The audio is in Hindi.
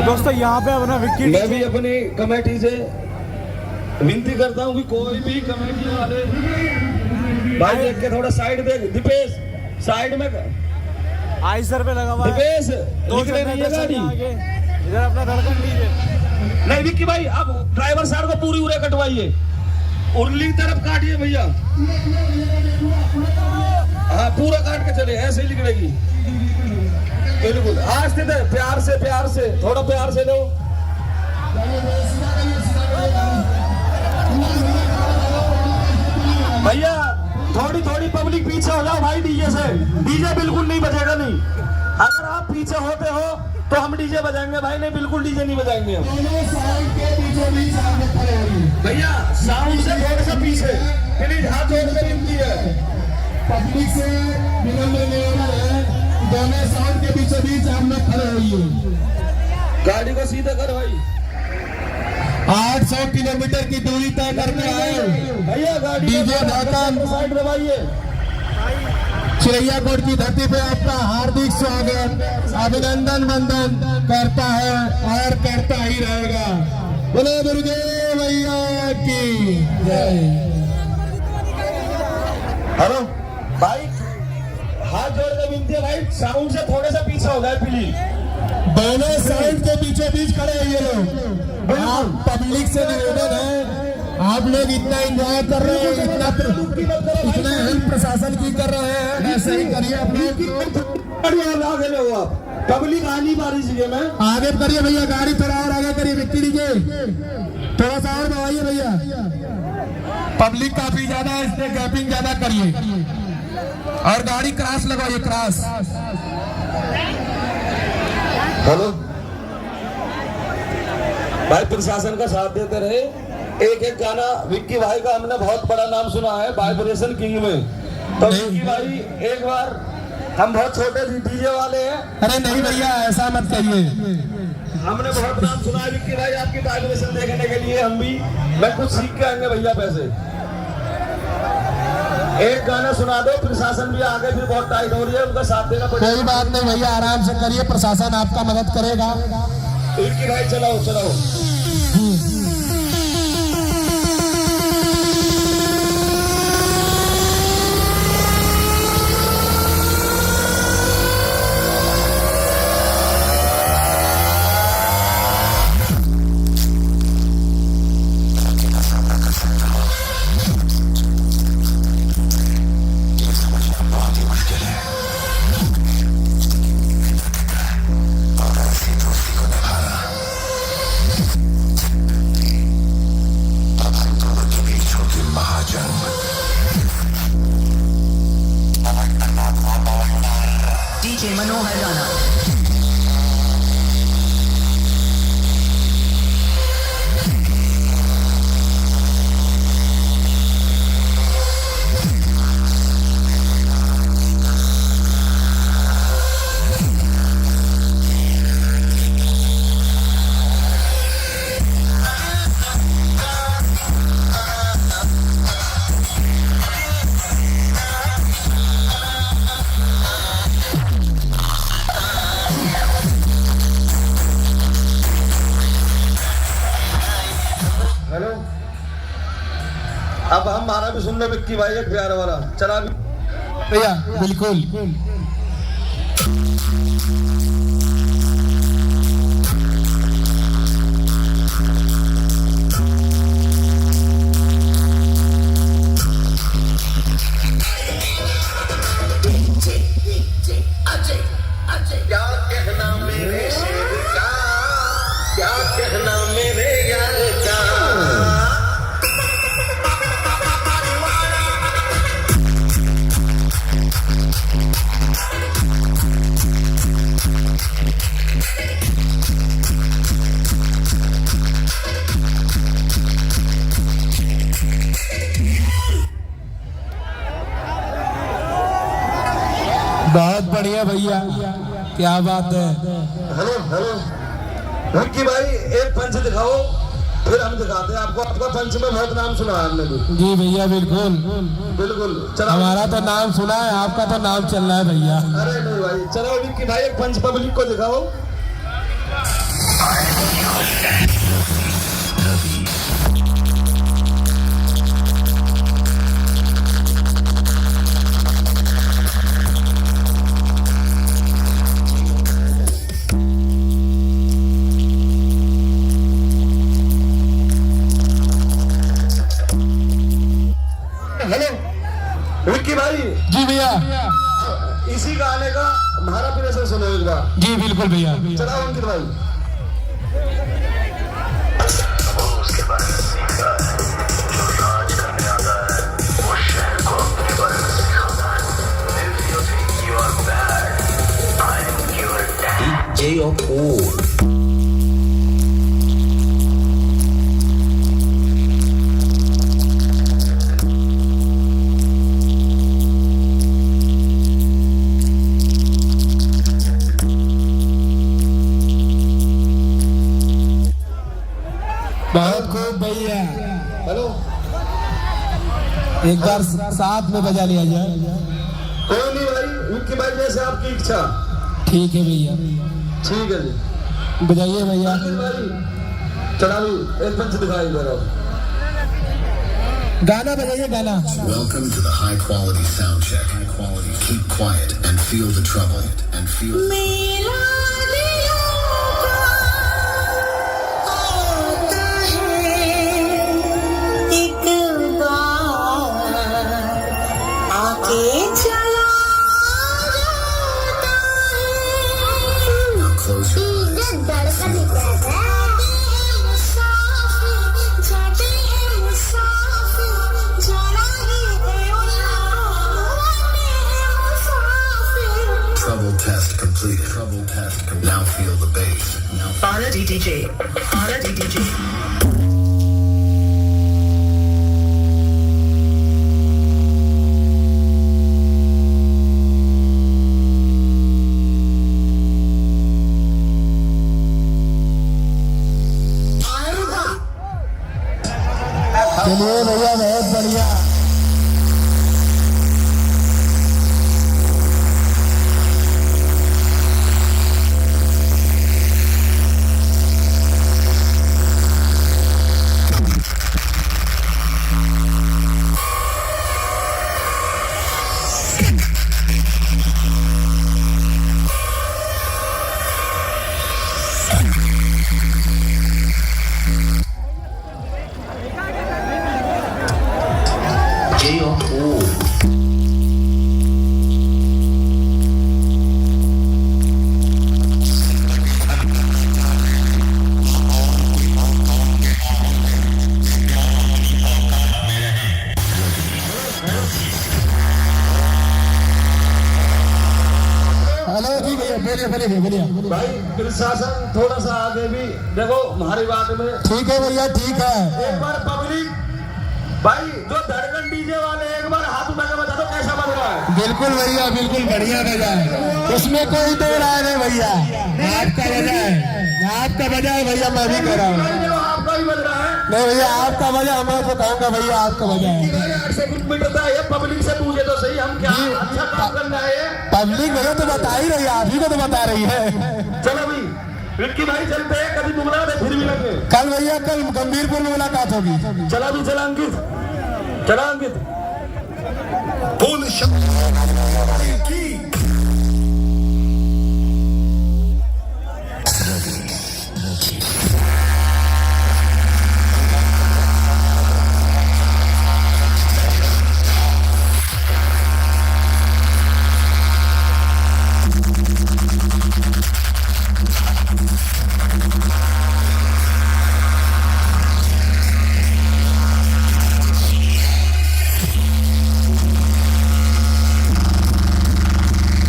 दोस्तों यहाँ पे अपना विक्की मैं भी अपनी कमेटी से विनती करता हूँ कि कोई भी कमेटी वाले भाई देख के थोड़ा साइड दे। दीपेश साइड में आई सर पे लगा हुआ है। दीपेश दो निकले नहीं है गाड़ी। इधर अपना धड़कन लीजिए। नहीं विक्की भाई आप ड्राइवर साहब को पूरी उरे कटवाइए, उरली तरफ काटिए भैया। हाँ पूरा काट के चले, ऐसे ही निकलेगी बिल्कुल। आज दे प्यार से थोड़ा प्यार से लो। भैया थोड़ी पब्लिक पीछे हो जाओ भाई डीजे से। डीजे बिल्कुल नहीं बजेगा नहीं। अगर आप पीछे होते हो तो हम डीजे बजाएंगे भाई, नहीं बिल्कुल डीजे नहीं बजाएंगे हम। भैया साउंड से थोड़ा सा पीछे प्लीज, हाथ जोड़ के विनती है। पब्लिक से विनम्र निवेदन है, दोनों साउंड के बीचों बीच आप लोग खड़े होइए। गाड़ी को सीधा कर भाई। 800 किलोमीटर की दूरी तय करके आए भैया गाड़ी डीजे धड़कन साइड दबाइए। चिड़ैया कोट की धरती पे आपका हार्दिक स्वागत, अभिनंदन वंदन करता है और करता ही रहेगा। बोले दुर्गे मैया की जय। हेलो भाई, हाथ जोड़ के विनती है भाई, साउंड से थोड़े से पीछे हो जाए प्लीज। दोनों साइड के बीचों बीच खड़े हैं ये लोग। आप पब्लिक से निवेदन है, आप लोग इतना एंजॉय कर रहे हैं, इतना हेल्प प्रशासन की कर रहे हैं, ऐसे ही करिए आप लोग। आगे लो आप, पब्लिक आ नहीं पा रही जगह में। आगे करिए भैया, गाड़ी थोड़ा और आगे करिए। विक्की डीजे थोड़ा सा और दबाइए भैया, पब्लिक काफी ज्यादा है इसलिए गैपिंग ज्यादा करिए। और गाड़ी क्रॉस लगवाइए, क्रॉस। हेलो भाई, प्रशासन का साथ देते रहे। एक गाना विक्की भाई का हमने बहुत बड़ा नाम सुना है वाइब्रेशन किंग में। तो विक्की भाई एक बार, हम बहुत छोटे डीजे वाले हैं। अरे नहीं भैया ऐसा मत कहिए, हमने बहुत नाम सुना है विक्की भाई आपकी वाइब्रेशन देखने के लिए। हम भी मैं कुछ सीख के आएंगे भैया पैसे। एक गाना सुना दो, प्रशासन भी आगे फिर बहुत टाइट हो रही है, उनका साथ देना पड़ेगा। कोई बात नहीं भैया, आराम से करिए, प्रशासन आपका मदद करेगा। विक्की भाई चलाओ। DJ Manohar Rana. हेलो, अब हमारा भी सुन लो विक्की भाई एक प्यार वाला चला भैया। बिल्कुल क्या कहना मेरे शेर का, क्या कहना मेरे यार का। बहुत बढ़िया भैया, क्या बात है। हेलो विक्की भाई एक पंच दिखाओ, फिर हम दिखाते हैं आपको। आपका पंच में बहुत नाम सुना है हमने भी। जी भैया बिल्कुल चलो। हमारा तो नाम सुना है, आपका तो नाम चल रहा है भैया। अरे नहीं भाई, चलो विक्की भाई एक पंच पब्लिक को दिखाओ। हेलो विक्की भाई जी भैया, इसी गाने का महाराप्रेशन सुनो एक बार। जी बिल्कुल भैया। चलाओ अंकित भाई। उसके बारे में सीखा है, जो राज करने आता है वो शहर को अपने बारे में सिखाता है। If you think you are bad, I'm your dad. DJ of all. बहुत खूब भैया, हेलो एक बार साथ में बजा लिया जाए। कोई नहीं भाई, विक्की भाई जैसे आपकी इच्छा। ठीक है भैया, ठीक है जी। बजाइए भैया। अंकित भाई चला लो, एक पंच दिखाई दे रहा हूँ। गाना बजाइए, गाना। Welcome to the high quality sound check. High quality. Keep quiet and feel the trouble and feel. मेला दिलों का आता है एक बार, आके चला जाता है। Now close your eyes. धड़कन कहता है मुसाफिर, जाते हैं मुसाफिर, जाना ही है मुसाफिर। Trouble test completed. Trouble test completed. Now feel the bass. Now Anna DDJ, Anna DDJ. चलिए भैया, बहुत बढ़िया। DJ of all. हेलो जी भैया, बोलिए बोलिए बोलिए। भाई प्रशासन थोड़ा सा आगे भी देखो, हमारी बात में ठीक है भैया, ठीक है। एक बार पब्लिक भाई, जो धड़कन डीजे वाले एक बार हाथ उठा के बता दो कैसा बज रहा है। बिल्कुल भैया, बिल्कुल बढ़िया बजा है, उसमें कोई दो राय नहीं भैया। आपका बजा है, आपका बजा है भैया, मैं भी कर रहा हूँ। भाई जो आपका ही बज रहा है। नहीं भैया, आपका बजा, मैं तो कहूँगा भैया आपका बजा है। भाई 8 सेकंड में कहता है, पब्लिक से पूछे तो सही, हम क्या अच्छा काम करना है। पब्लिक भैया तो बता ही रही है, आप ही को तो बता रही है। चलो भाई विक्की भाई चलते हैं, कभी मुगला दे फिर मिलेंगे। कल भैया, कल गंभीरपुर में मुलाकात होगी। चला भी, चला अंकित, चला अंकित। Pull the shot.